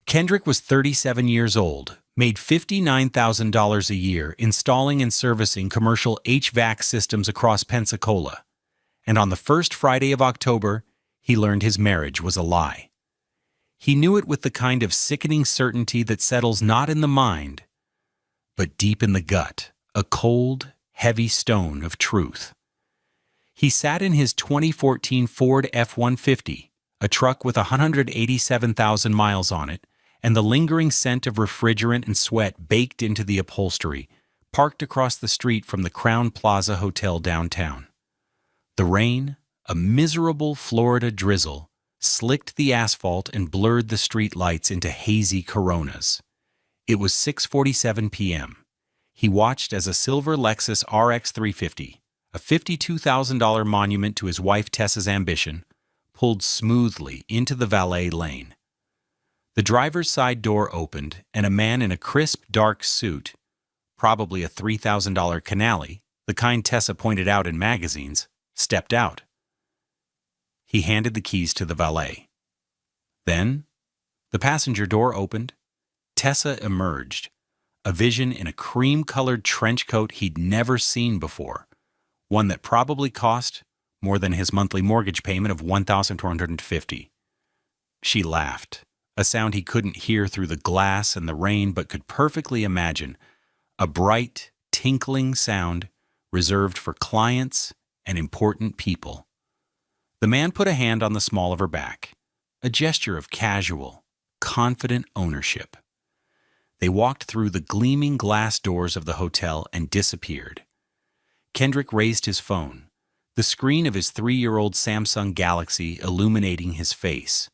Kendrick was 37 years old, made $59,000 a year installing and servicing commercial HVAC systems across Pensacola, and on the first Friday of October, he learned his marriage was a lie. He knew it with the kind of sickening certainty that settles not in the mind, but deep in the gut, a cold, heavy stone of truth. He sat in his 2014 Ford F-150, a truck with 187,000 miles on it, and the lingering scent of refrigerant and sweat baked into the upholstery, parked across the street from the Crown Plaza Hotel downtown. The rain, a miserable Florida drizzle, slicked the asphalt and blurred the street lights into hazy coronas. It was 6:47 p.m. He watched as a silver Lexus RX 350, a $52,000 monument to his wife Tessa's ambition, pulled smoothly into the valet lane. The driver's side door opened, and a man in a crisp, dark suit, probably a $3,000 Canali, the kind Tessa pointed out in magazines, stepped out. He handed the keys to the valet. Then, the passenger door opened. Tessa emerged, a vision in a cream-colored trench coat he'd never seen before, one that probably cost more than his monthly mortgage payment of $1,250. She laughed, a sound he couldn't hear through the glass and the rain but could perfectly imagine, a bright, tinkling sound reserved for clients and important people. The man put a hand on the small of her back, a gesture of casual, confident ownership. They walked through the gleaming glass doors of the hotel and disappeared. Kendrick raised his phone, the screen of his 3-year-old Samsung Galaxy illuminating his face.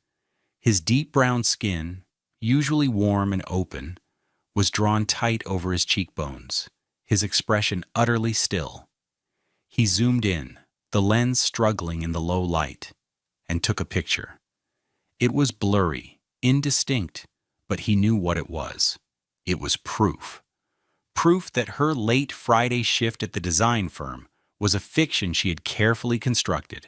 His deep brown skin, usually warm and open, was drawn tight over his cheekbones, his expression utterly still. He zoomed in, the lens struggling in the low light, and took a picture. It was blurry, indistinct, but he knew what it was. It was proof. Proof that her late Friday shift at the design firm was a fiction she had carefully constructed.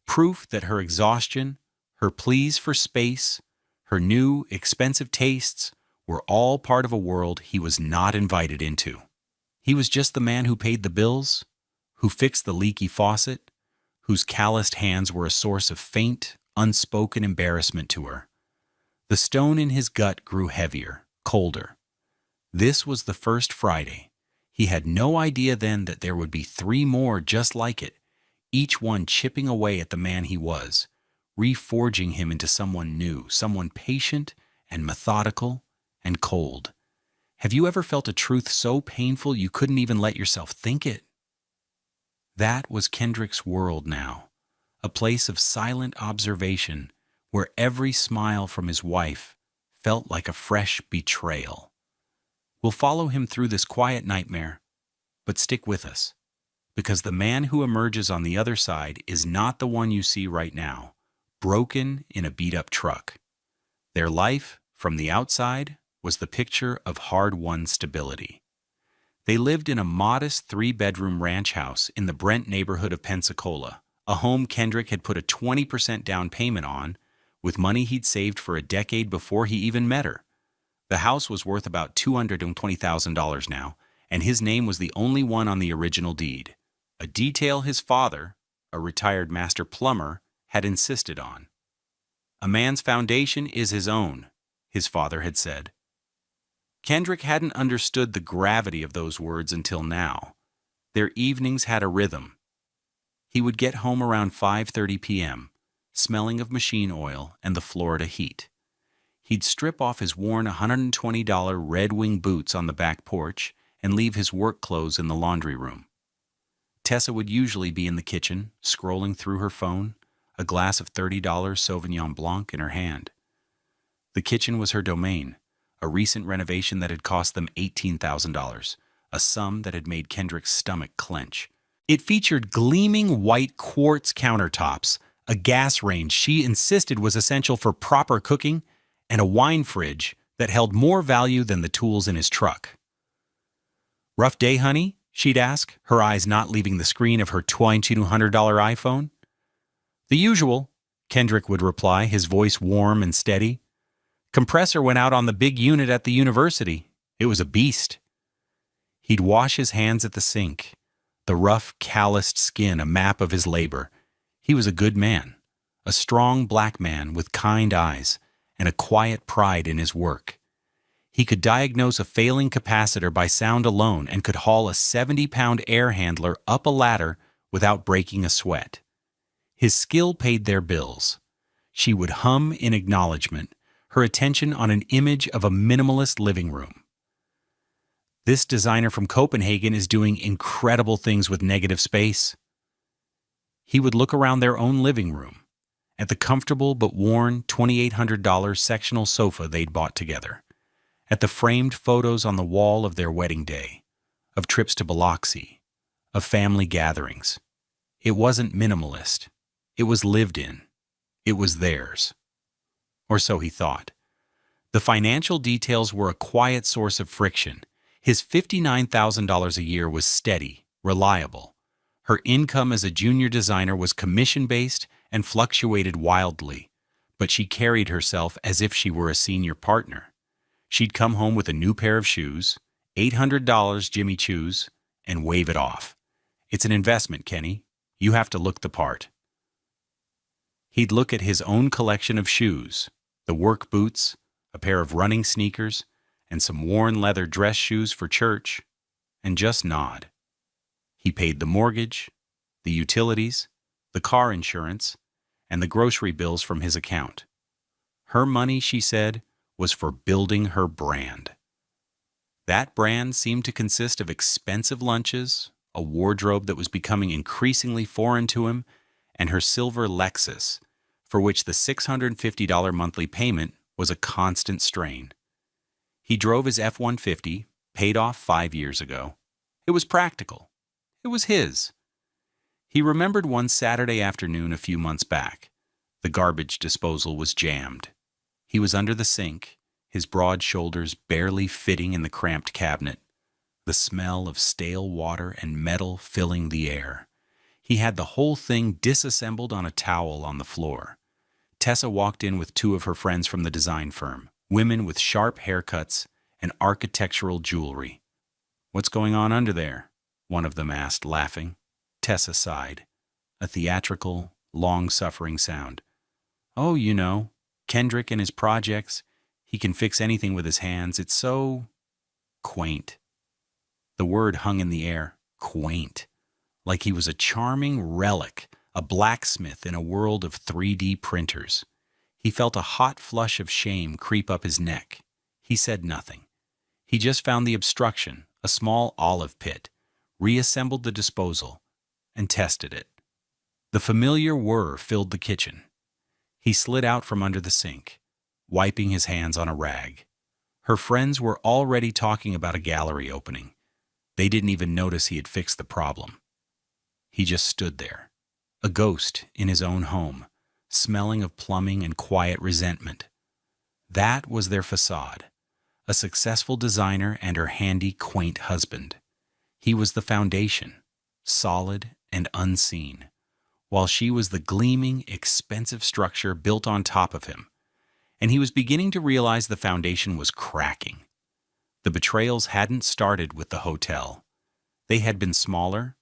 Proof that her exhaustion, her pleas for space, her new, expensive tastes were all part of a world he was not invited into. He was just the man who paid the bills, who fixed the leaky faucet, whose calloused hands were a source of faint, unspoken embarrassment to her. The stone in his gut grew heavier, colder. This was the first Friday. He had no idea then that there would be 3 more just like it, each one chipping away at the man he was, reforging him into someone new, someone patient and methodical and cold. Have you ever felt a truth so painful you couldn't even let yourself think it? That was Kendrick's world now, a place of silent observation where every smile from his wife felt like a fresh betrayal. We'll follow him through this quiet nightmare, but stick with us, because the man who emerges on the other side is not the one you see right now, broken in a beat-up truck. Their life, from the outside, was the picture of hard-won stability. They lived in a modest 3-bedroom ranch house in the Brent neighborhood of Pensacola, a home Kendrick had put a 20% down payment on, with money he'd saved for a decade before he even met her. The house was worth about $220,000 now, and his name was the only one on the original deed, a detail his father, a retired master plumber, had insisted on. "A man's foundation is his own," his father had said. Kendrick hadn't understood the gravity of those words until now. Their evenings had a rhythm. He would get home around 5:30 p.m., smelling of machine oil and the Florida heat. He'd strip off his worn $120 Red Wing boots on the back porch and leave his work clothes in the laundry room. Tessa would usually be in the kitchen, scrolling through her phone, a glass of $30 Sauvignon Blanc in her hand. The kitchen was her domain, a recent renovation that had cost them $18,000, a sum that had made Kendrick's stomach clench. It featured gleaming white quartz countertops, a gas range she insisted was essential for proper cooking, and a wine fridge that held more value than the tools in his truck. "Rough day, honey?" she'd ask, her eyes not leaving the screen of her $2,200 iPhone. "The usual," Kendrick would reply, his voice warm and steady. Compressor went out on the big unit at the university. It was a beast. He'd wash his hands at the sink, the rough, calloused skin a map of his labor. He was a good man, a strong black man with kind eyes and a quiet pride in his work. He could diagnose a failing capacitor by sound alone and could haul a 70-pound air handler up a ladder without breaking a sweat. His skill paid their bills. She would hum in acknowledgement, her attention on an image of a minimalist living room. This designer from Copenhagen is doing incredible things with negative space. He would look around their own living room, at the comfortable but worn $2,800 sectional sofa they'd bought together, at the framed photos on the wall of their wedding day, of trips to Biloxi, of family gatherings. It wasn't minimalist. It was lived in. It was theirs. Or so he thought. The financial details were a quiet source of friction. His $59,000 a year was steady, reliable. Her income as a junior designer was commission-based and fluctuated wildly, but she carried herself as if she were a senior partner. She'd come home with a new pair of shoes, $800 Jimmy Choos, and wave it off. It's an investment, Kenny. You have to look the part. He'd look at his own collection of shoes, the work boots, a pair of running sneakers, and some worn leather dress shoes for church, and just nod. He paid the mortgage, the utilities, the car insurance, and the grocery bills from his account. Her money, she said, was for building her brand. That brand seemed to consist of expensive lunches, a wardrobe that was becoming increasingly foreign to him, and her silver Lexus, for which the $650 monthly payment was a constant strain. He drove his F-150, paid off 5 years ago. It was practical. It was his. He remembered one Saturday afternoon a few months back. The garbage disposal was jammed. He was under the sink, his broad shoulders barely fitting in the cramped cabinet, the smell of stale water and metal filling the air. He had the whole thing disassembled on a towel on the floor. Tessa walked in with two of her friends from the design firm, women with sharp haircuts and architectural jewelry. "What's going on under there?" one of them asked, laughing. Tessa sighed, a theatrical, long-suffering sound. "Oh, you know, Kendrick and his projects. He can fix anything with his hands. It's so quaint." The word hung in the air, quaint, like he was a charming relic, a blacksmith in a world of 3D printers. He felt a hot flush of shame creep up his neck. He said nothing. He just found the obstruction, a small olive pit, reassembled the disposal, and tested it. The familiar whir filled the kitchen. He slid out from under the sink, wiping his hands on a rag. Her friends were already talking about a gallery opening. They didn't even notice he had fixed the problem. He just stood there, a ghost in his own home, smelling of plumbing and quiet resentment. That was their facade, a successful designer and her handy, quaint husband. He was the foundation, solid and unseen, while she was the gleaming, expensive structure built on top of him. And he was beginning to realize the foundation was cracking. The betrayals hadn't started with the hotel. They had been smaller,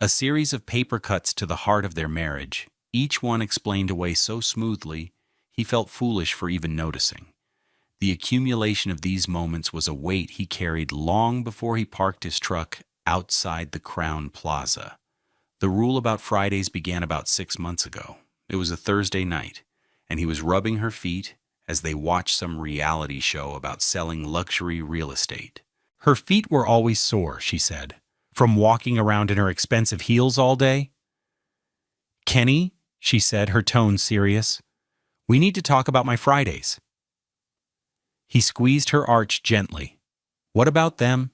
a series of paper cuts to the heart of their marriage, each one explained away so smoothly he felt foolish for even noticing. The accumulation of these moments was a weight he carried long before he parked his truck outside the Crown Plaza. The rule about Fridays began about 6 months ago. It was a Thursday night, and he was rubbing her feet as they watched some reality show about selling luxury real estate. Her feet were always sore, she said, from walking around in her expensive heels all day. "Kenny," she said, her tone serious, "we need to talk about my Fridays." He squeezed her arch gently. "What about them?"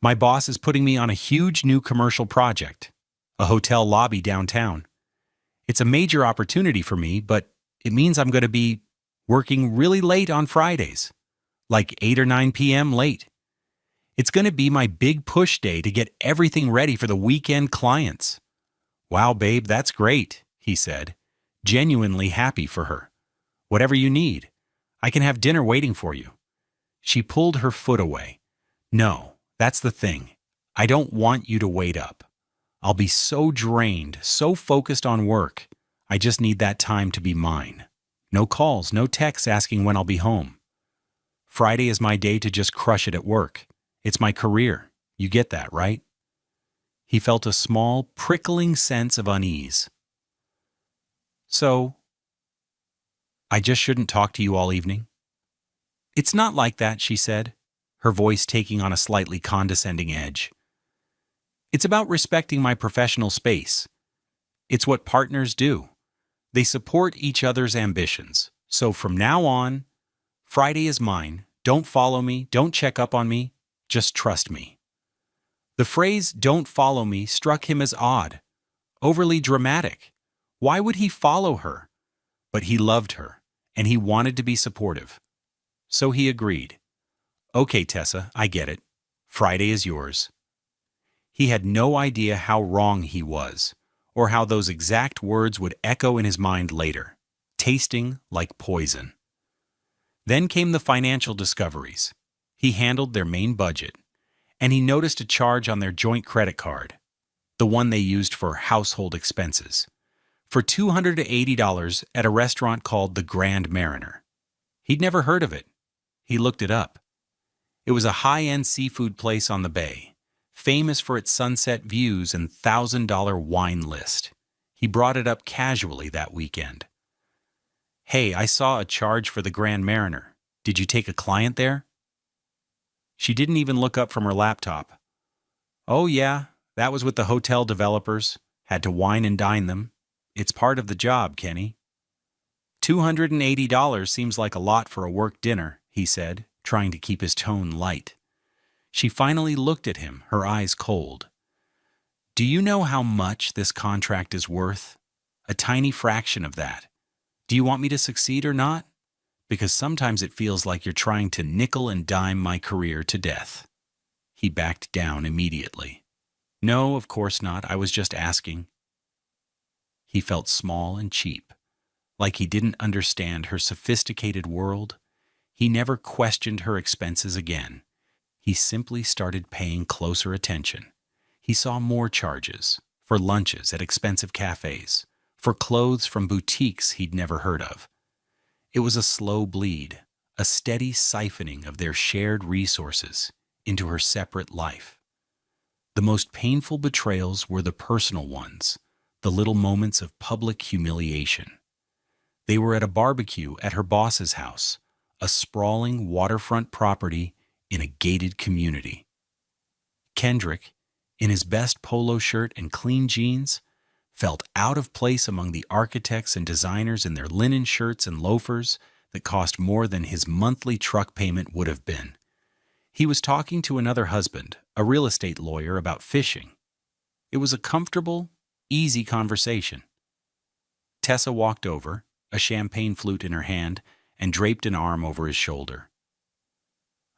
"My boss is putting me on a huge new commercial project, a hotel lobby downtown. It's a major opportunity for me, but it means I'm going to be working really late on Fridays, like 8 or 9 p.m. late. It's going to be my big push day to get everything ready for the weekend clients." "Wow, babe, that's great," he said, genuinely happy for her. "Whatever you need. I can have dinner waiting for you." She pulled her foot away. "No, that's the thing. I don't want you to wait up. I'll be so drained, so focused on work. I just need that time to be mine. No calls, no texts asking when I'll be home. Friday is my day to just crush it at work. It's my career. You get that, right?" He felt a small, prickling sense of unease. "So, I just shouldn't talk to you all evening?" "It's not like that," she said, her voice taking on a slightly condescending edge. "It's about respecting my professional space. It's what partners do. They support each other's ambitions. So from now on, Friday is mine. Don't follow me, don't check up on me, just trust me." The phrase "don't follow me" struck him as odd, overly dramatic. Why would he follow her? But he loved her, and he wanted to be supportive. So he agreed. "Okay, Tessa, I get it. Friday is yours." He had no idea how wrong he was, or how those exact words would echo in his mind later, tasting like poison. Then came the financial discoveries. He handled their main budget, and he noticed a charge on their joint credit card, the one they used for household expenses, for $280 at a restaurant called the Grand Mariner. He'd never heard of it. He looked it up. It was a high-end seafood place on the bay, famous for its sunset views and $1,000 wine list. He brought it up casually that weekend. "Hey, I saw a charge for the Grand Mariner. Did you take a client there?" She didn't even look up from her laptop. "Oh yeah, that was with the hotel developers. Had to wine and dine them. It's part of the job, Kenny." $280 seems like a lot for a work dinner," he said, trying to keep his tone light. She finally looked at him, her eyes cold. "Do you know how much this contract is worth? A tiny fraction of that. Do you want me to succeed or not? Because sometimes it feels like you're trying to nickel and dime my career to death." He backed down immediately. "No, of course not. I was just asking." He felt small and cheap, like he didn't understand her sophisticated world. He never questioned her expenses again. He simply started paying closer attention. He saw more charges, for lunches at expensive cafes, for clothes from boutiques he'd never heard of. It was a slow bleed, a steady siphoning of their shared resources into her separate life. The most painful betrayals were the personal ones, the little moments of public humiliation. They were at a barbecue at her boss's house, a sprawling waterfront property in a gated community. Kendrick, in his best polo shirt and clean jeans, felt out of place among the architects and designers in their linen shirts and loafers that cost more than his monthly truck payment would have been. He was talking to another husband, a real estate lawyer, about fishing. It was a comfortable, easy conversation. Tessa walked over, a champagne flute in her hand, and draped an arm over his shoulder.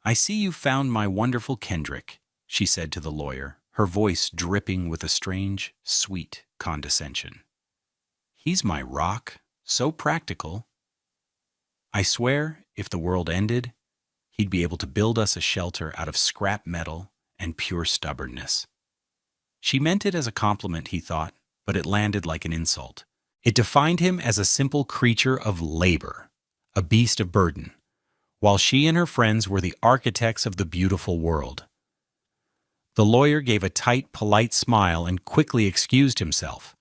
"I see you found my wonderful Kendrick," she said to the lawyer, her voice dripping with a strange, sweet condescension. "He's my rock, so practical. I swear, if the world ended, he'd be able to build us a shelter out of scrap metal and pure stubbornness." She meant it as a compliment, he thought, but it landed like an insult. It defined him as a simple creature of labor, a beast of burden, while she and her friends were the architects of the beautiful world. The lawyer gave a tight, polite smile and quickly excused himself.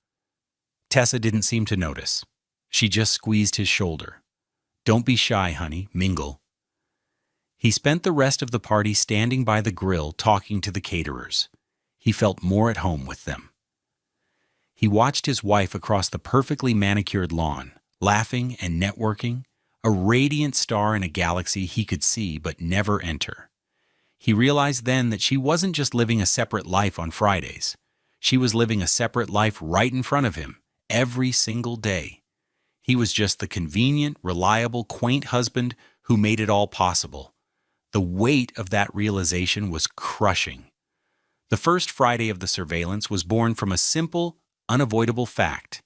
Tessa didn't seem to notice. She just squeezed his shoulder. "Don't be shy, honey, mingle." He spent the rest of the party standing by the grill talking to the caterers. He felt more at home with them. He watched his wife across the perfectly manicured lawn, laughing and networking, a radiant star in a galaxy he could see but never enter. He realized then that she wasn't just living a separate life on Fridays. She was living a separate life right in front of him, every single day. He was just the convenient, reliable, quaint husband who made it all possible. The weight of that realization was crushing. The first Friday of the surveillance was born from a simple, unavoidable fact.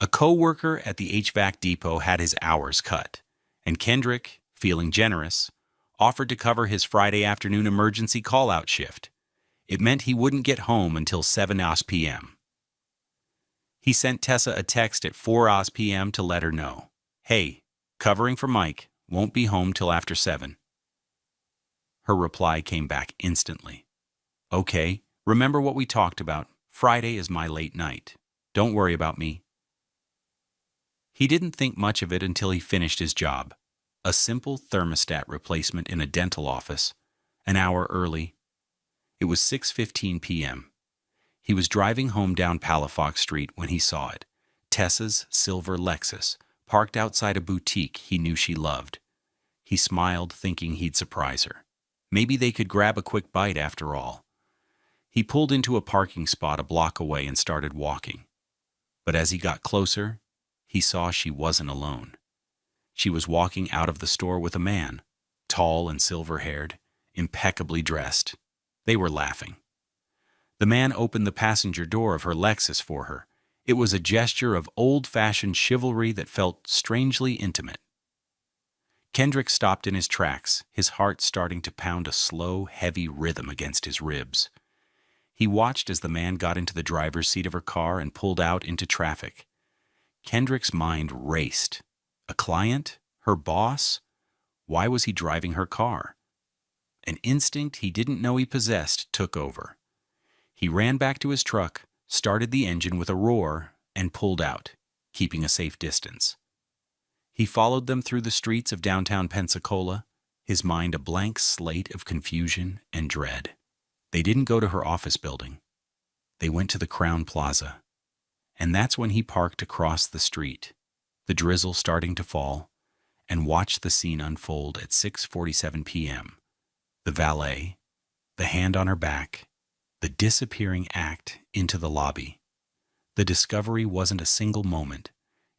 A co-worker at the HVAC depot had his hours cut, and Kendrick, feeling generous, offered to cover his Friday afternoon emergency call-out shift. It meant he wouldn't get home until 7 p.m. He sent Tessa a text at 4 p.m. to let her know, "Hey, covering for Mike, won't be home till after 7. Her reply came back instantly. "Okay, remember what we talked about. Friday is my late night. Don't worry about me." He didn't think much of it until he finished his job. A simple thermostat replacement in a dental office, an hour early. It was 6:15 p.m. He was driving home down Palafox Street when he saw it. Tessa's silver Lexus, parked outside a boutique he knew she loved. He smiled, thinking he'd surprise her. Maybe they could grab a quick bite after all. He pulled into a parking spot a block away and started walking. But as he got closer, he saw she wasn't alone. She was walking out of the store with a man, tall and silver-haired, impeccably dressed. They were laughing. The man opened the passenger door of her Lexus for her. It was a gesture of old-fashioned chivalry that felt strangely intimate. Kendrick stopped in his tracks, his heart starting to pound a slow, heavy rhythm against his ribs. He watched as the man got into the driver's seat of her car and pulled out into traffic. Kendrick's mind raced. A client? Her boss? Why was he driving her car? An instinct he didn't know he possessed took over. He ran back to his truck, started the engine with a roar, and pulled out, keeping a safe distance. He followed them through the streets of downtown Pensacola, his mind a blank slate of confusion and dread. They didn't go to her office building. They went to the Crown Plaza. And that's when he parked across the street, the drizzle starting to fall, and watched the scene unfold at 6:47 p.m. The valet, the hand on her back, the disappearing act into the lobby. The discovery wasn't a single moment.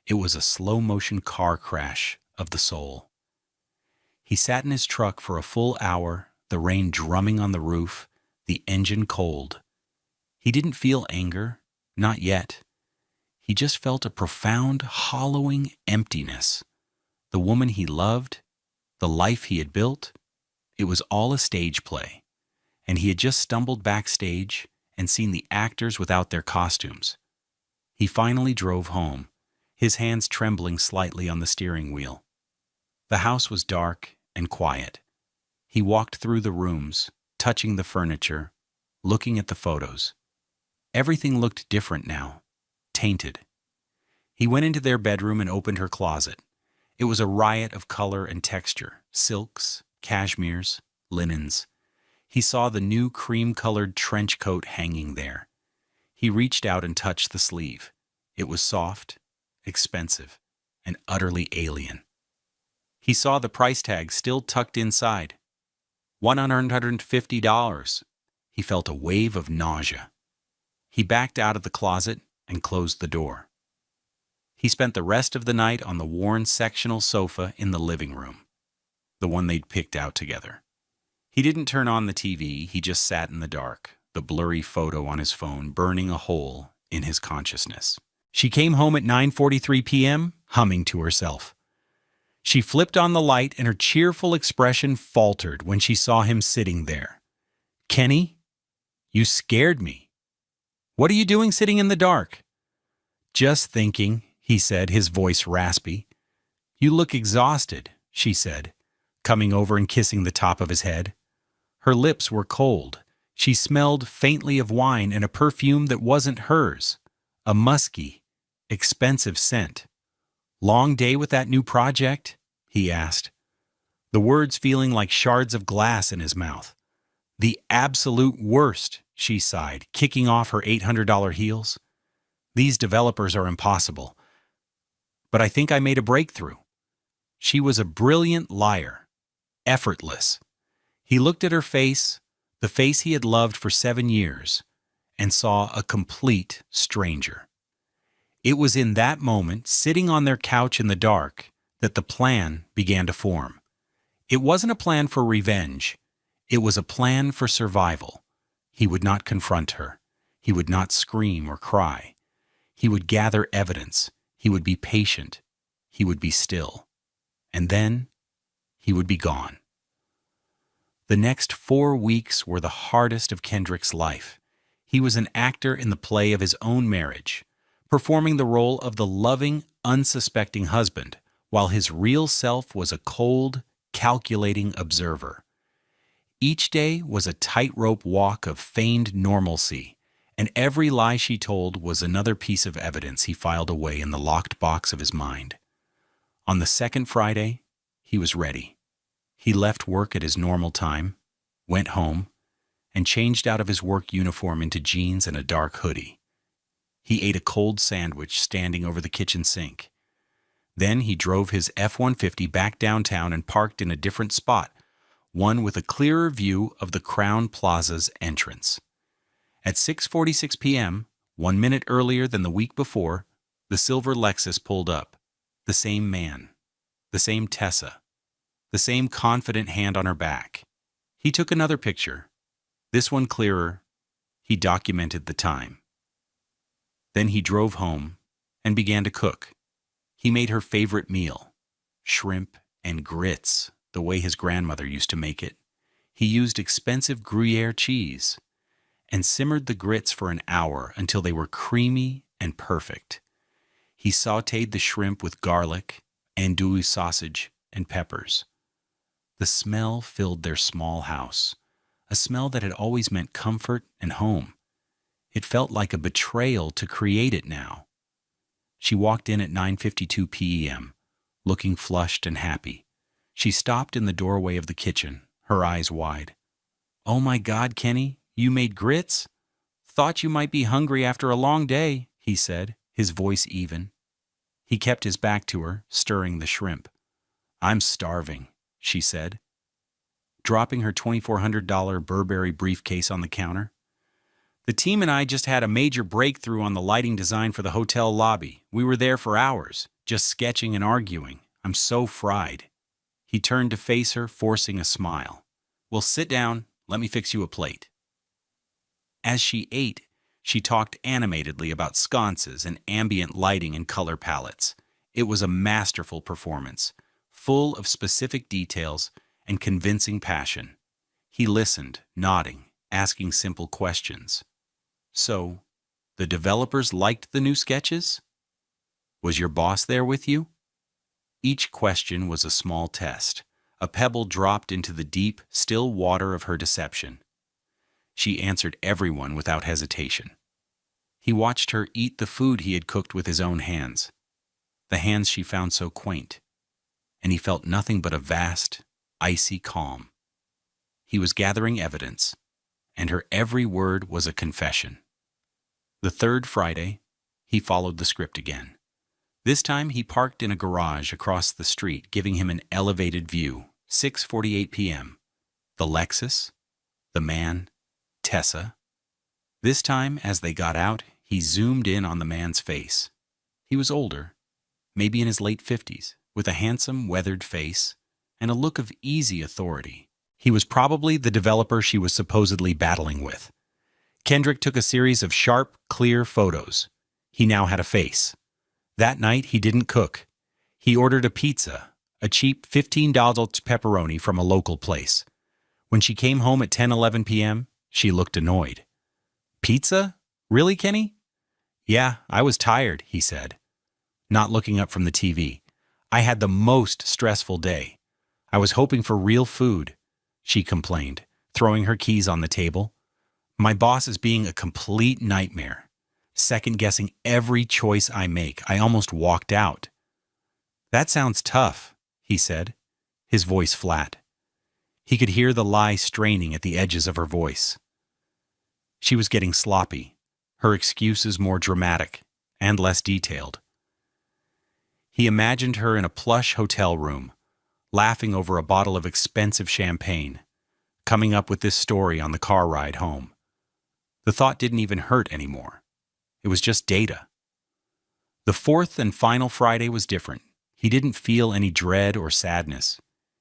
It was a slow-motion car crash of the soul. He sat in his truck for a full hour, the rain drumming on the roof, the engine cold. He didn't feel anger, not yet. He just felt a profound, hollowing emptiness. The woman he loved, the life he had built, it was all a stage play. And he had just stumbled backstage and seen the actors without their costumes. He finally drove home, his hands trembling slightly on the steering wheel. The house was dark and quiet. He walked through the rooms, touching the furniture, looking at the photos. Everything looked different now, tainted. He went into their bedroom and opened her closet. It was a riot of color and texture, silks, cashmeres, linens. He saw the new cream-colored trench coat hanging there. He reached out and touched the sleeve. It was soft, expensive, and utterly alien. He saw the price tag still tucked inside. $150. He felt a wave of nausea. He backed out of the closet and closed the door. He spent the rest of the night on the worn sectional sofa in the living room, the one they'd picked out together. He didn't turn on the TV, he just sat in the dark, the blurry photo on his phone burning a hole in his consciousness. She came home at 9:43 p.m., humming to herself. She flipped on the light and her cheerful expression faltered when she saw him sitting there. "Kenny, you scared me. What are you doing sitting in the dark?" "Just thinking," he said, his voice raspy. "You look exhausted," she said, coming over and kissing the top of his head. Her lips were cold. She smelled faintly of wine and a perfume that wasn't hers, a musky, expensive scent. "Long day with that new project?" he asked, the words feeling like shards of glass in his mouth. "The absolute worst," she sighed, kicking off her $800 heels. "These developers are impossible. But I think I made a breakthrough." She was a brilliant liar, effortless. He looked at her face, the face he had loved for 7 years, and saw a complete stranger. It was in that moment, sitting on their couch in the dark, that the plan began to form. It wasn't a plan for revenge. It was a plan for survival. He would not confront her. He would not scream or cry. He would gather evidence. He would be patient. He would be still. And then he he would be gone. The next 4 weeks were the hardest of Kendrick's life. He was an actor in the play of his own marriage, performing the role of the loving, unsuspecting husband, while his real self was a cold, calculating observer. Each day was a tightrope walk of feigned normalcy, and every lie she told was another piece of evidence he filed away in the locked box of his mind. On the second Friday, he was ready. He left work at his normal time, went home, and changed out of his work uniform into jeans and a dark hoodie. He ate a cold sandwich standing over the kitchen sink. Then he drove his F-150 back downtown and parked in a different spot, one with a clearer view of the Crown Plaza's entrance. At 6:46 p.m., 1 minute earlier than the week before, the silver Lexus pulled up. The same man, the same Tessa, the same confident hand on her back. He took another picture, this one clearer. He documented the time. Then he drove home and began to cook. He made her favorite meal, shrimp and grits, the way his grandmother used to make it. He used expensive Gruyere cheese and simmered the grits for an hour until they were creamy and perfect. He sautéed the shrimp with garlic, andouille sausage, and peppers. The smell filled their small house, a smell that had always meant comfort and home. It felt like a betrayal to create it now. She walked in at 9:52 p.m., looking flushed and happy. She stopped in the doorway of the kitchen, her eyes wide. "Oh my God, Kenny, you made grits? Thought you might be hungry after a long day," he said, his voice even. He kept his back to her, stirring the shrimp. "I'm starving," she said, dropping her $2,400 Burberry briefcase on the counter. "The team and I just had a major breakthrough on the lighting design for the hotel lobby. We were there for hours, just sketching and arguing. I'm so fried." He turned to face her, forcing a smile. "Well, sit down. Let me fix you a plate." As she ate, she talked animatedly about sconces and ambient lighting and color palettes. It was a masterful performance, full of specific details and convincing passion. He listened, nodding, asking simple questions. "So, the developers liked the new sketches? Was your boss there with you?" Each question was a small test, a pebble dropped into the deep, still water of her deception. She answered everyone without hesitation. He watched her eat the food he had cooked with his own hands, the hands she found so quaint, and he felt nothing but a vast, icy calm. He was gathering evidence, and her every word was a confession. The third Friday, he followed the script again. This time he parked in a garage across the street, giving him an elevated view. 6:48 p.m. The Lexus, the man, Tessa. This time, as they got out, he zoomed in on the man's face. He was older, maybe in his late 50s, with a handsome, weathered face and a look of easy authority. He was probably the developer she was supposedly battling with. Kendrick took a series of sharp, clear photos. He now had a face. That night, he didn't cook. He ordered a pizza, a cheap $15 pepperoni from a local place. When she came home at 10:11 p.m., she looked annoyed. "Pizza? Really, Kenny?" "Yeah, I was tired," he said, not looking up from the TV. "I had the most stressful day. I was hoping for real food," she complained, throwing her keys on the table. "My boss is being a complete nightmare, second-guessing every choice I make. I almost walked out." "That sounds tough," he said, his voice flat. He could hear the lie straining at the edges of her voice. She was getting sloppy, her excuses more dramatic and less detailed. He imagined her in a plush hotel room, laughing over a bottle of expensive champagne, coming up with this story on the car ride home. The thought didn't even hurt anymore. It was just data. The fourth and final Friday was different. He didn't feel any dread or sadness.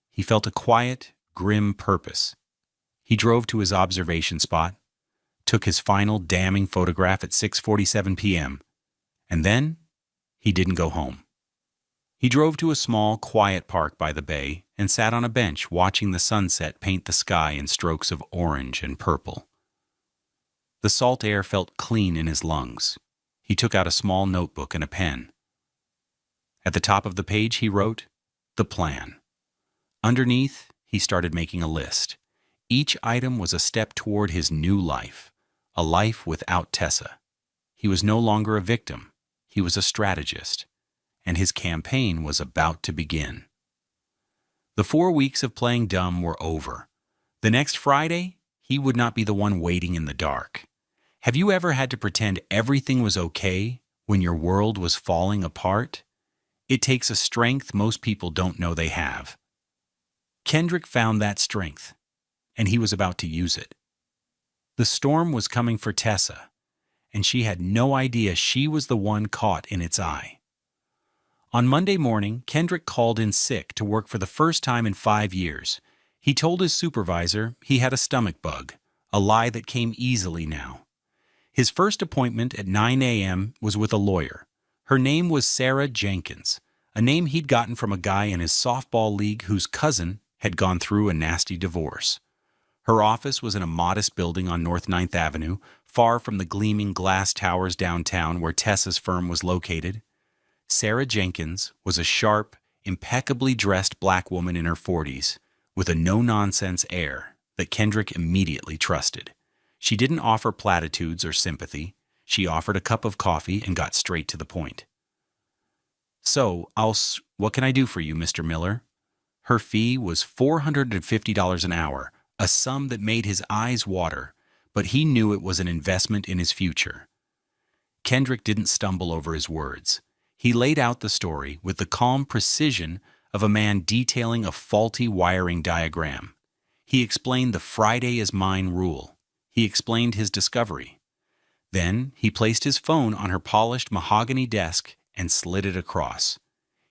He felt a quiet, grim purpose. He drove to his observation spot, took his final damning photograph at 6:47 p.m., and then he didn't go home. He drove to a small, quiet park by the bay and sat on a bench watching the sunset paint the sky in strokes of orange and purple. The salt air felt clean in his lungs. He took out a small notebook and a pen. At the top of the page he wrote, "The plan." Underneath, he started making a list. Each item was a step toward his new life, a life without Tessa. He was no longer a victim. He was a strategist, and his campaign was about to begin. The 4 weeks of playing dumb were over. The next Friday, he would not be the one waiting in the dark. Have you ever had to pretend everything was okay when your world was falling apart? It takes a strength most people don't know they have. Kendrick found that strength, and he was about to use it. The storm was coming for Tessa, and she had no idea she was the one caught in its eye. On Monday morning, Kendrick called in sick to work for the first time in 5 years. He told his supervisor he had a stomach bug, a lie that came easily now. His first appointment at 9 a.m. was with a lawyer. Her name was Sarah Jenkins, a name he'd gotten from a guy in his softball league whose cousin had gone through a nasty divorce. Her office was in a modest building on North 9th Avenue, far from the gleaming glass towers downtown where Tessa's firm was located. Sarah Jenkins was a sharp, impeccably dressed black woman in her 40s, with a no-nonsense air that Kendrick immediately trusted. She didn't offer platitudes or sympathy. She offered a cup of coffee and got straight to the point. "So, what can I do for you, Mr. Miller?" Her fee was $450 an hour, a sum that made his eyes water, but he knew it was an investment in his future. Kendrick didn't stumble over his words. He laid out the story with the calm precision of a man detailing a faulty wiring diagram. He explained the Friday is mine rule. He explained his discovery. Then he placed his phone on her polished mahogany desk and slid it across.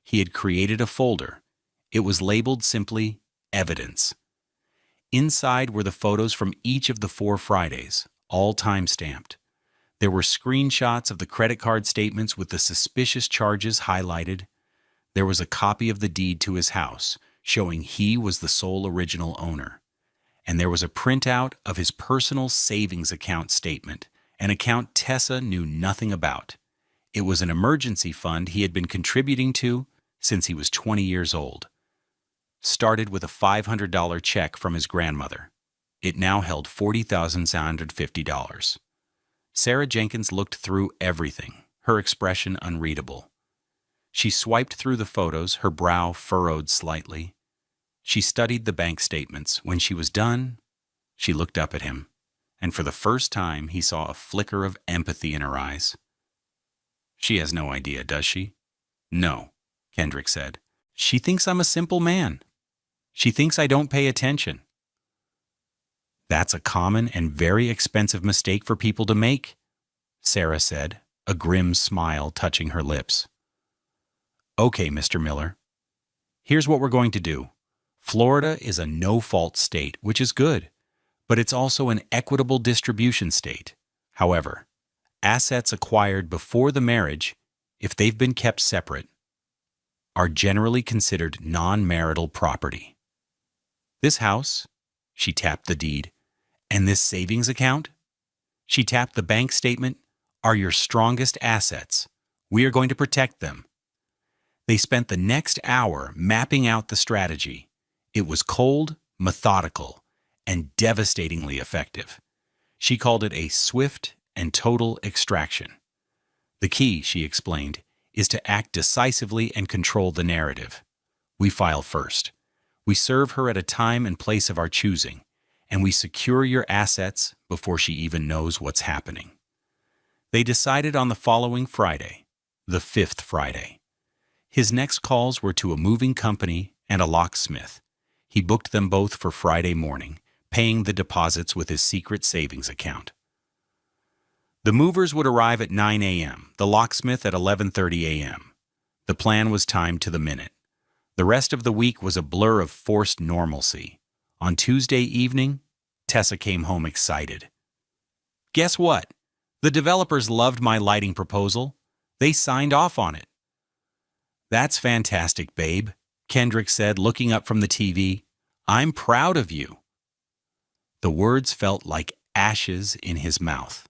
He had created a folder. It was labeled simply Evidence. Inside were the photos from each of the 4 Fridays, all time-stamped. There were screenshots of the credit card statements with the suspicious charges highlighted. There was a copy of the deed to his house, showing he was the sole original owner. And there was a printout of his personal savings account statement, an account Tessa knew nothing about. It was an emergency fund he had been contributing to since he was 20 years old. Started with a $500 check from his grandmother. It now held $40,750. Sarah Jenkins looked through everything, her expression unreadable. She swiped through the photos, her brow furrowed slightly. She studied the bank statements. When she was done, she looked up at him, and for the first time he saw a flicker of empathy in her eyes. "She has no idea, does she?" "No," Kendrick said. "She thinks I'm a simple man. She thinks I don't pay attention." "That's a common and very expensive mistake for people to make," Sarah said, a grim smile touching her lips. "Okay, Mr. Miller. Here's what we're going to do. Florida is a no-fault state, which is good, but it's also an equitable distribution state. However, assets acquired before the marriage, if they've been kept separate, are generally considered non-marital property. This house," she tapped the deed, "and this savings account," she tapped the bank statement, "are your strongest assets. We are going to protect them." They spent the next hour mapping out the strategy. It was cold, methodical, and devastatingly effective. She called it a swift and total extraction. "The key," she explained, "is to act decisively and control the narrative. We file first. We serve her at a time and place of our choosing, and we secure your assets before she even knows what's happening." They decided on the following Friday, the 5th Friday. His next calls were to a moving company and a locksmith. He booked them both for Friday morning, paying the deposits with his secret savings account. The movers would arrive at 9 a.m., the locksmith at 11:30 a.m. The plan was timed to the minute. The rest of the week was a blur of forced normalcy. On Tuesday evening, Tessa came home excited. "Guess what? The developers loved my lighting proposal. They signed off on it." "That's fantastic, babe," Kendrick said, looking up from the TV. "I'm proud of you." The words felt like ashes in his mouth.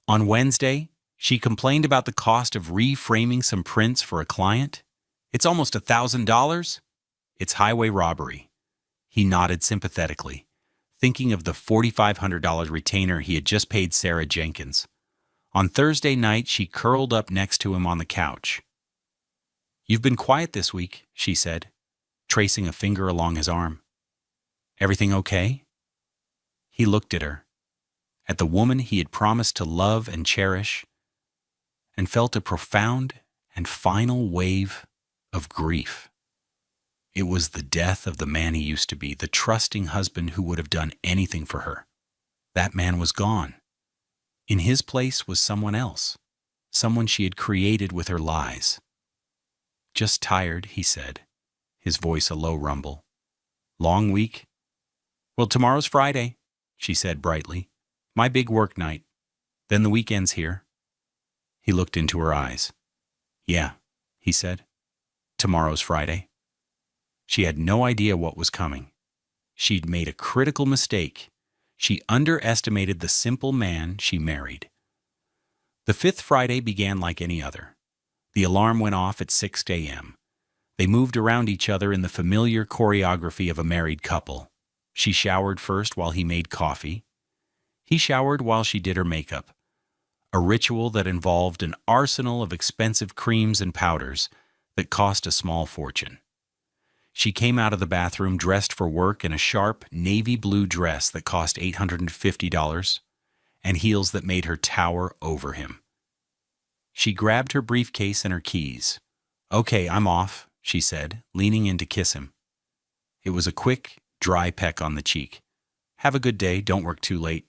On Wednesday, she complained about the cost of reframing some prints for a client. "It's almost $1,000. It's highway robbery." He nodded sympathetically, thinking of the $4,500 retainer he had just paid Sarah Jenkins. On Thursday night, she curled up next to him on the couch. "You've been quiet this week," she said, tracing a finger along his arm. "Everything okay?" He looked at her, at the woman he had promised to love and cherish, and felt a profound and final wave of grief. It was the death of the man he used to be, the trusting husband who would have done anything for her. That man was gone. In his place was someone else, someone she had created with her lies. "Just tired," he said, his voice a low rumble. "Long week?" "Well, tomorrow's Friday," she said brightly. "My big work night. Then the weekend's here." He looked into her eyes. "Yeah," he said. "Tomorrow's Friday." She had no idea what was coming. She'd made a critical mistake. She underestimated the simple man she married. The fifth Friday began like any other. The alarm went off at 6 a.m. They moved around each other in the familiar choreography of a married couple. She showered first while he made coffee. He showered while she did her makeup. A ritual that involved an arsenal of expensive creams and powders that cost a small fortune. She came out of the bathroom dressed for work in a sharp navy blue dress that cost $850 and heels that made her tower over him. She grabbed her briefcase and her keys. "Okay, I'm off," she said, leaning in to kiss him. It was a quick, dry peck on the cheek. "Have a good day, don't work too late."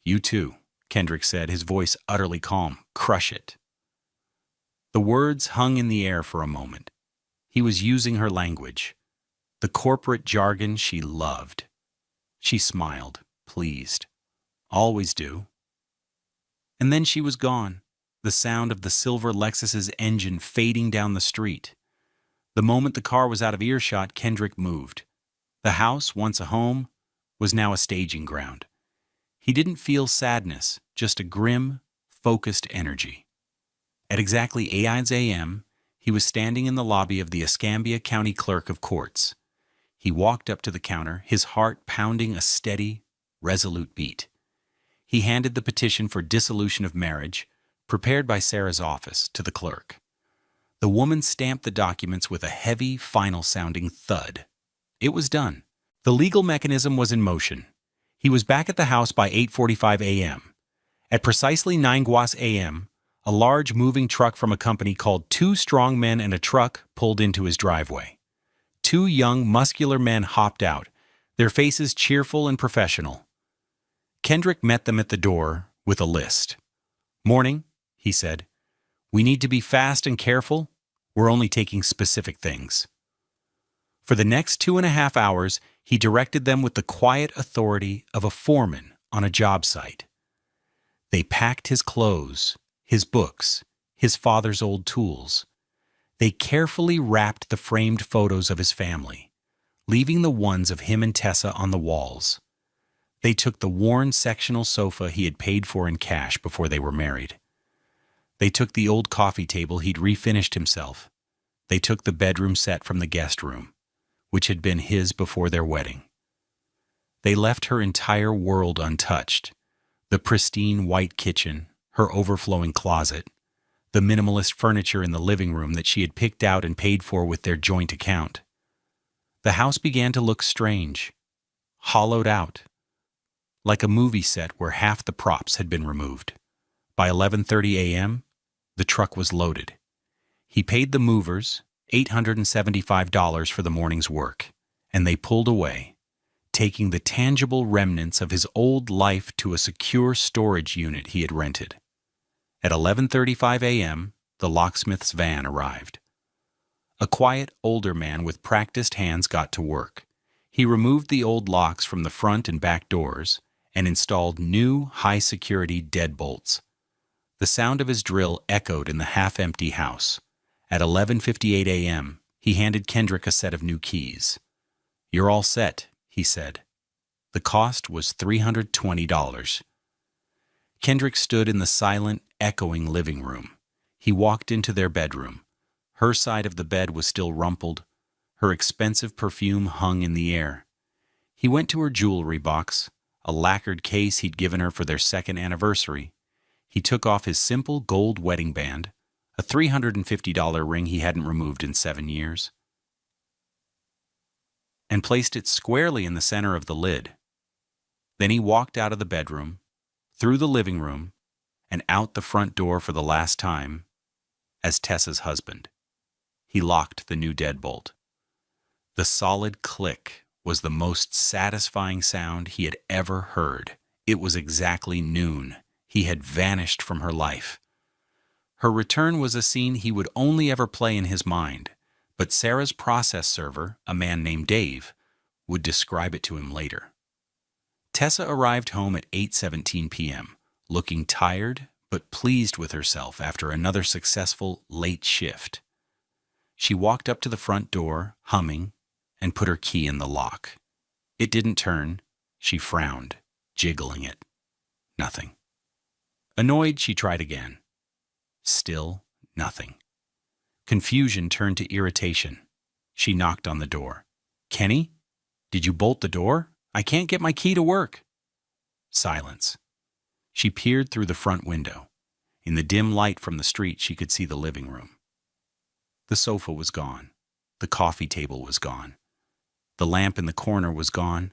"You too," Kendrick said, his voice utterly calm. "Crush it." The words hung in the air for a moment. He was using her language, the corporate jargon she loved. She smiled, pleased. "Always do." And then she was gone, the sound of the silver Lexus's engine fading down the street. The moment the car was out of earshot, Kendrick moved. The house, once a home, was now a staging ground. He didn't feel sadness, just a grim, focused energy. At exactly 8 a.m., he was standing in the lobby of the Escambia County Clerk of Courts. He walked up to the counter, his heart pounding a steady, resolute beat. He handed the petition for dissolution of marriage, prepared by Sarah's office, to the clerk. The woman stamped the documents with a heavy, final-sounding thud. It was done. The legal mechanism was in motion. He was back at the house by 8:45 a.m. At precisely 9 a.m., a large moving truck from a company called Two Strong Men and a Truck pulled into his driveway. Two young, muscular men hopped out, their faces cheerful and professional. Kendrick met them at the door with a list. "Morning," he said. "We need to be fast and careful. We're only taking specific things." For the next 2.5 hours, he directed them with the quiet authority of a foreman on a job site. They packed his clothes, his books, his father's old tools. They carefully wrapped the framed photos of his family, leaving the ones of him and Tessa on the walls. They took the worn sectional sofa he had paid for in cash before they were married. They took the old coffee table he'd refinished himself. They took the bedroom set from the guest room, which had been his before their wedding. They left her entire world untouched, the pristine white kitchen, her overflowing closet, the minimalist furniture in the living room that she had picked out and paid for with their joint account. The house began to look strange, hollowed out, like a movie set where half the props had been removed. By 11:30 a.m., the truck was loaded. He paid the movers $875 for the morning's work, and they pulled away, taking the tangible remnants of his old life to a secure storage unit he had rented. At 11:35 a.m., the locksmith's van arrived. A quiet, older man with practiced hands got to work. He removed the old locks from the front and back doors and installed new, high-security deadbolts. The sound of his drill echoed in the half-empty house, At 11:58 a.m., he handed Kendrick a set of new keys. "You're all set," he said. The cost was $320. Kendrick stood in the silent, echoing living room. He walked into their bedroom. Her side of the bed was still rumpled. Her expensive perfume hung in the air. He went to her jewelry box, a lacquered case he'd given her for their second anniversary. He took off his simple gold wedding band, a $350 ring he hadn't removed in 7 years, and placed it squarely in the center of the lid. Then he walked out of the bedroom, through the living room, and out the front door for the last time as Tessa's husband. He locked the new deadbolt. The solid click was the most satisfying sound he had ever heard. It was exactly noon. He had vanished from her life. Her return was a scene he would only ever play in his mind, but Sarah's process server, a man named Dave, would describe it to him later. Tessa arrived home at 8:17 p.m., looking tired but pleased with herself after another successful late shift. She walked up to the front door, humming, and put her key in the lock. It didn't turn. She frowned, jiggling it. Nothing. Annoyed, she tried again. Still nothing. Confusion turned to irritation. She knocked on the door. "Kenny? Did you bolt the door? I can't get my key to work." Silence. She peered through the front window. In the dim light from the street, she could see the living room. The sofa was gone. The coffee table was gone. The lamp in the corner was gone.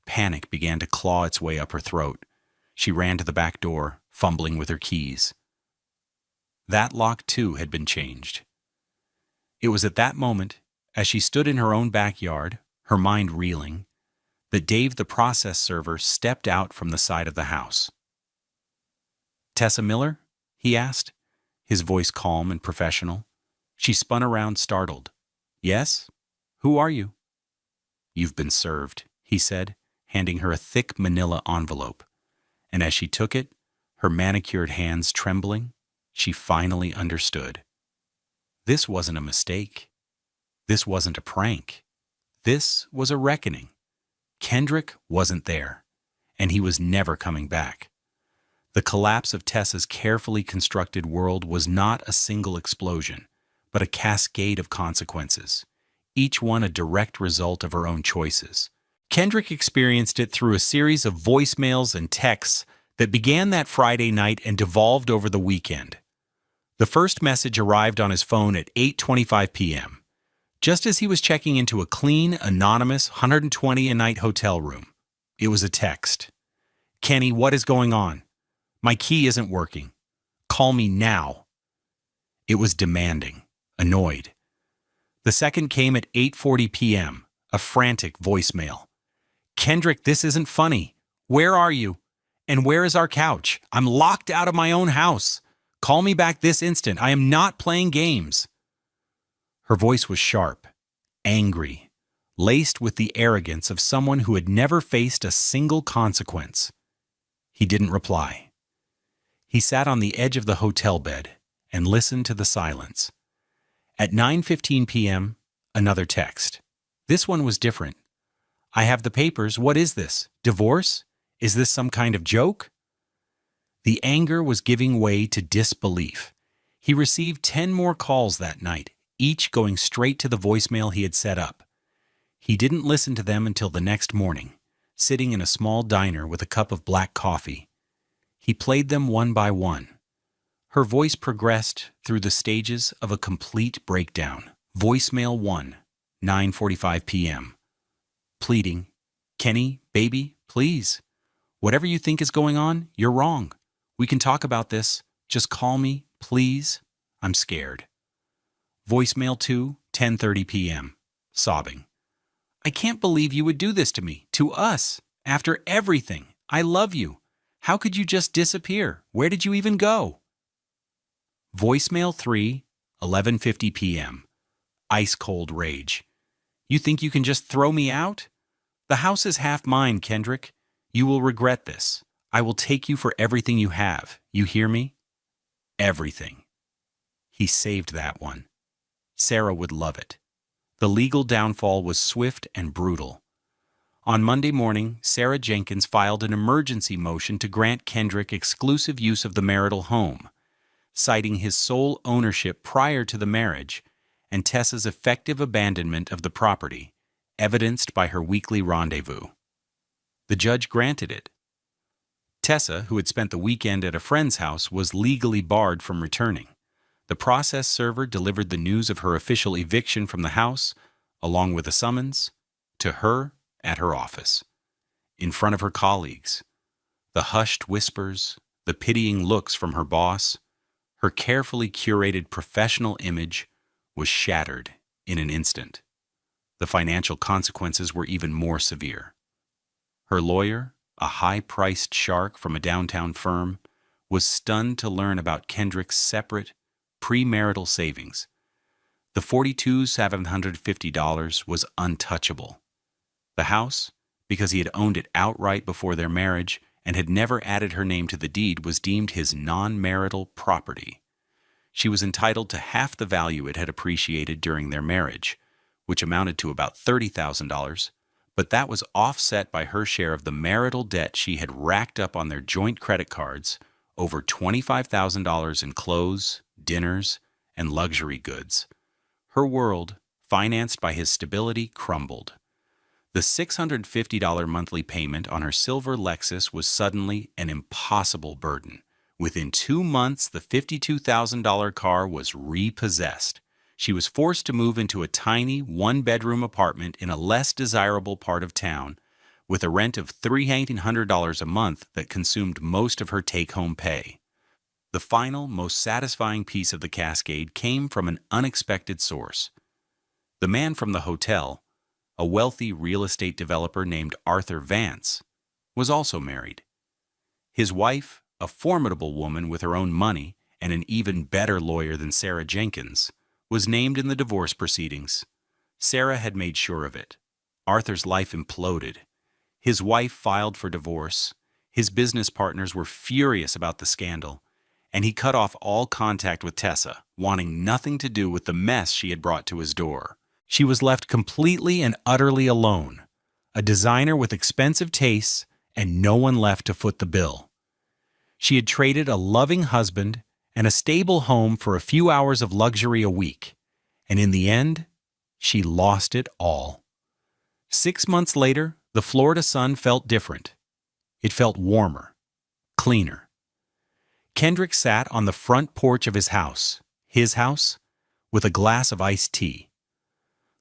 Panic began to claw its way up her throat. She ran to the back door, fumbling with her keys. That lock, too, had been changed. It was at that moment, as she stood in her own backyard, her mind reeling, that Dave, the process server, stepped out from the side of the house. "Tessa Miller?" he asked, his voice calm and professional. She spun around, startled. "Yes? Who are you?" "You've been served," he said, handing her a thick manila envelope. And as she took it, her manicured hands trembling, she finally understood. This wasn't a mistake. This wasn't a prank. This was a reckoning. Kendrick wasn't there, and he was never coming back. The collapse of Tessa's carefully constructed world was not a single explosion, but a cascade of consequences, each one a direct result of her own choices. Kendrick experienced it through a series of voicemails and texts that began that Friday night and devolved over the weekend. The first message arrived on his phone at 8:25 p.m., just as he was checking into a clean, anonymous 120-a-night hotel room. It was a text. "Kenny, what is going on? My key isn't working. Call me now." It was demanding, annoyed. The second came at 8:40 p.m., a frantic voicemail. "Kendrick, this isn't funny. Where are you? And where is our couch? I'm locked out of my own house. Call me back this instant. I am not playing games." Her voice was sharp, angry, laced with the arrogance of someone who had never faced a single consequence. He didn't reply. He sat on the edge of the hotel bed and listened to the silence. At 9:15 p.m., another text. This one was different. "I have the papers. What is this? Divorce? Is this some kind of joke?" The anger was giving way to disbelief. He received 10 more calls that night, each going straight to the voicemail he had set up. He didn't listen to them until the next morning, sitting in a small diner with a cup of black coffee. He played them one by one. Her voice progressed through the stages of a complete breakdown. Voicemail 1, 9:45 p.m. Pleading, "Kenny, baby, please. Whatever you think is going on, you're wrong. We can talk about this. Just call me, please. I'm scared." Voicemail 2, 10:30 p.m. Sobbing. "I can't believe you would do this to me, to us. After everything. I love you. How could you just disappear? Where did you even go?" Voicemail 3, 11:50 p.m. Ice-cold rage. "You think you can just throw me out? The house is half mine, Kendrick. You will regret this. I will take you for everything you have. You hear me? Everything." He saved that one. Sarah would love it. The legal downfall was swift and brutal. On Monday morning, Sarah Jenkins filed an emergency motion to grant Kendrick exclusive use of the marital home, citing his sole ownership prior to the marriage and Tessa's effective abandonment of the property, evidenced by her weekly rendezvous. The judge granted it. Tessa, who had spent the weekend at a friend's house, was legally barred from returning. The process server delivered the news of her official eviction from the house, along with a summons, to her at her office, in front of her colleagues. The hushed whispers, the pitying looks from her boss, her carefully curated professional image was shattered in an instant. The financial consequences were even more severe. Her lawyer, a high-priced shark from a downtown firm, was stunned to learn about Kendrick's separate, premarital savings. The $42,750 was untouchable. The house, because he had owned it outright before their marriage and had never added her name to the deed, was deemed his non-marital property. She was entitled to half the value it had appreciated during their marriage, which amounted to about $30,000, but that was offset by her share of the marital debt she had racked up on their joint credit cards, over $25,000 in clothes, dinners, and luxury goods. Her world, financed by his stability, crumbled. The $650 monthly payment on her silver Lexus was suddenly an impossible burden. Within 2 months, the $52,000 car was repossessed. She was forced to move into a tiny one-bedroom apartment in a less desirable part of town, with a rent of $300 a month that consumed most of her take-home pay. The final, most satisfying piece of the cascade came from an unexpected source. The man from the hotel, a wealthy real estate developer named Arthur Vance, was also married. His wife, a formidable woman with her own money and an even better lawyer than Sarah Jenkins, was named in the divorce proceedings. Sarah had made sure of it. Arthur's life imploded. His wife filed for divorce. His business partners were furious about the scandal, and he cut off all contact with Tessa, wanting nothing to do with the mess she had brought to his door. She was left completely and utterly alone, a designer with expensive tastes and no one left to foot the bill. She had traded a loving husband and a stable home for a few hours of luxury a week, and in the end, she lost it all. 6 months later, the Florida sun felt different. It felt warmer, cleaner. Kendrick sat on the front porch of his house, with a glass of iced tea.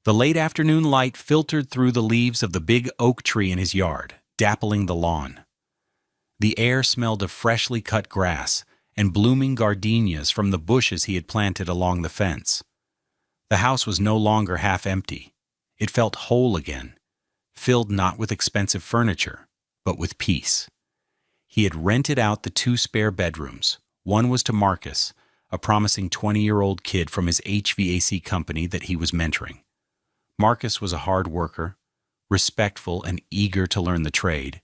The late afternoon light filtered through the leaves of the big oak tree in his yard, dappling the lawn. The air smelled of freshly cut grass and blooming gardenias from the bushes he had planted along the fence. The house was no longer half empty. It felt whole again, filled not with expensive furniture, but with peace. He had rented out the 2 spare bedrooms. One was to Marcus, a promising 20-year-old kid from his HVAC company that he was mentoring. Marcus was a hard worker, respectful and eager to learn the trade.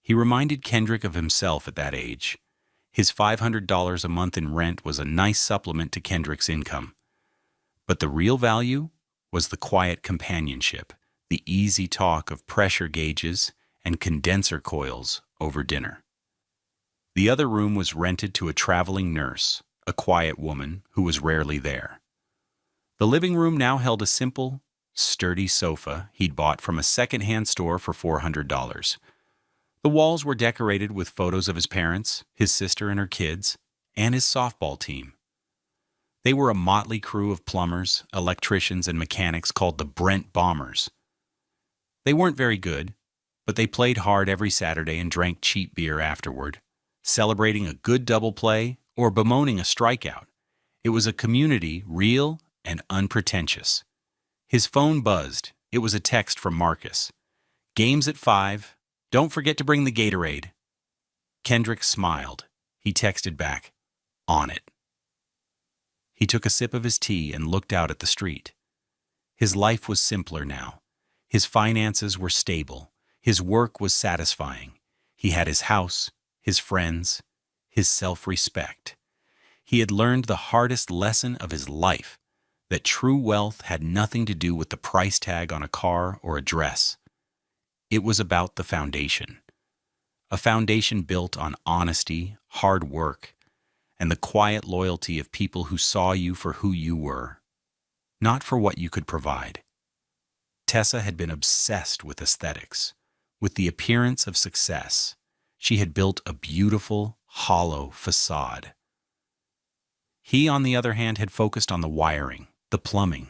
He reminded Kendrick of himself at that age. His $500 a month in rent was a nice supplement to Kendrick's income. But the real value was the quiet companionship, the easy talk of pressure gauges and condenser coils over dinner. The other room was rented to a traveling nurse, a quiet woman who was rarely there. The living room now held a simple, sturdy sofa he'd bought from a second-hand store for $400. The walls were decorated with photos of his parents, his sister and her kids, and his softball team. They were a motley crew of plumbers, electricians, and mechanics called the Brent Bombers. They weren't very good, but they played hard every Saturday and drank cheap beer afterward, celebrating a good double play or bemoaning a strikeout. It was a community real and unpretentious. His phone buzzed. It was a text from Marcus. "Game's at 5. Don't forget to bring the Gatorade." Kendrick smiled. He texted back, "On it." He took a sip of his tea and looked out at the street. His life was simpler now. His finances were stable. His work was satisfying. He had his house, his friends, his self-respect. He had learned the hardest lesson of his life, that true wealth had nothing to do with the price tag on a car or a dress. It was about the foundation. A foundation built on honesty, hard work, and the quiet loyalty of people who saw you for who you were, not for what you could provide. Tessa had been obsessed with aesthetics, with the appearance of success. She had built a beautiful, hollow facade. He, on the other hand, had focused on the wiring, the plumbing,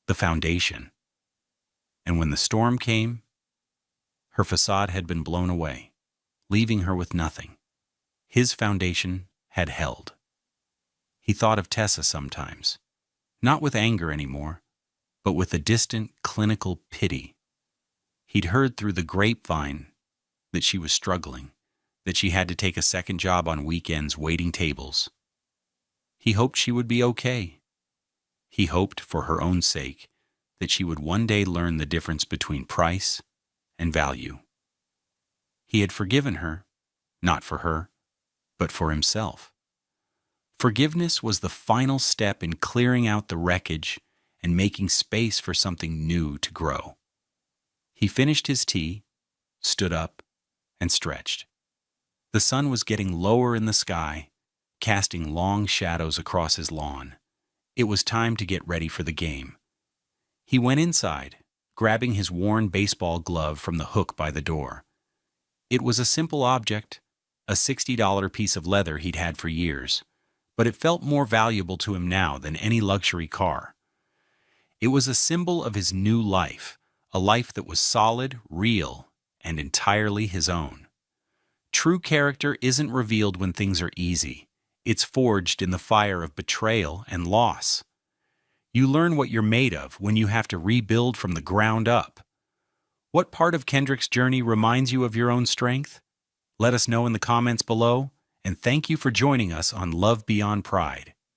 the foundation. And when the storm came, her facade had been blown away, leaving her with nothing. His foundation had held. He thought of Tessa sometimes, not with anger anymore, but with a distant, clinical pity. He'd heard through the grapevine that she was struggling, that she had to take a second job on weekends waiting tables. He hoped she would be okay. He hoped, for her own sake, that she would one day learn the difference between price and value. He had forgiven her, not for her, but for himself. Forgiveness was the final step in clearing out the wreckage and making space for something new to grow. He finished his tea, stood up, and stretched. The sun was getting lower in the sky, casting long shadows across his lawn. It was time to get ready for the game. He went inside, grabbing his worn baseball glove from the hook by the door. It was a simple object, a $60 piece of leather he'd had for years, but it felt more valuable to him now than any luxury car. It was a symbol of his new life, a life that was solid, real, and entirely his own. True character isn't revealed when things are easy. It's forged in the fire of betrayal and loss. You learn what you're made of when you have to rebuild from the ground up. What part of Kendrick's journey reminds you of your own strength? Let us know in the comments below, and thank you for joining us on Love Beyond Pride.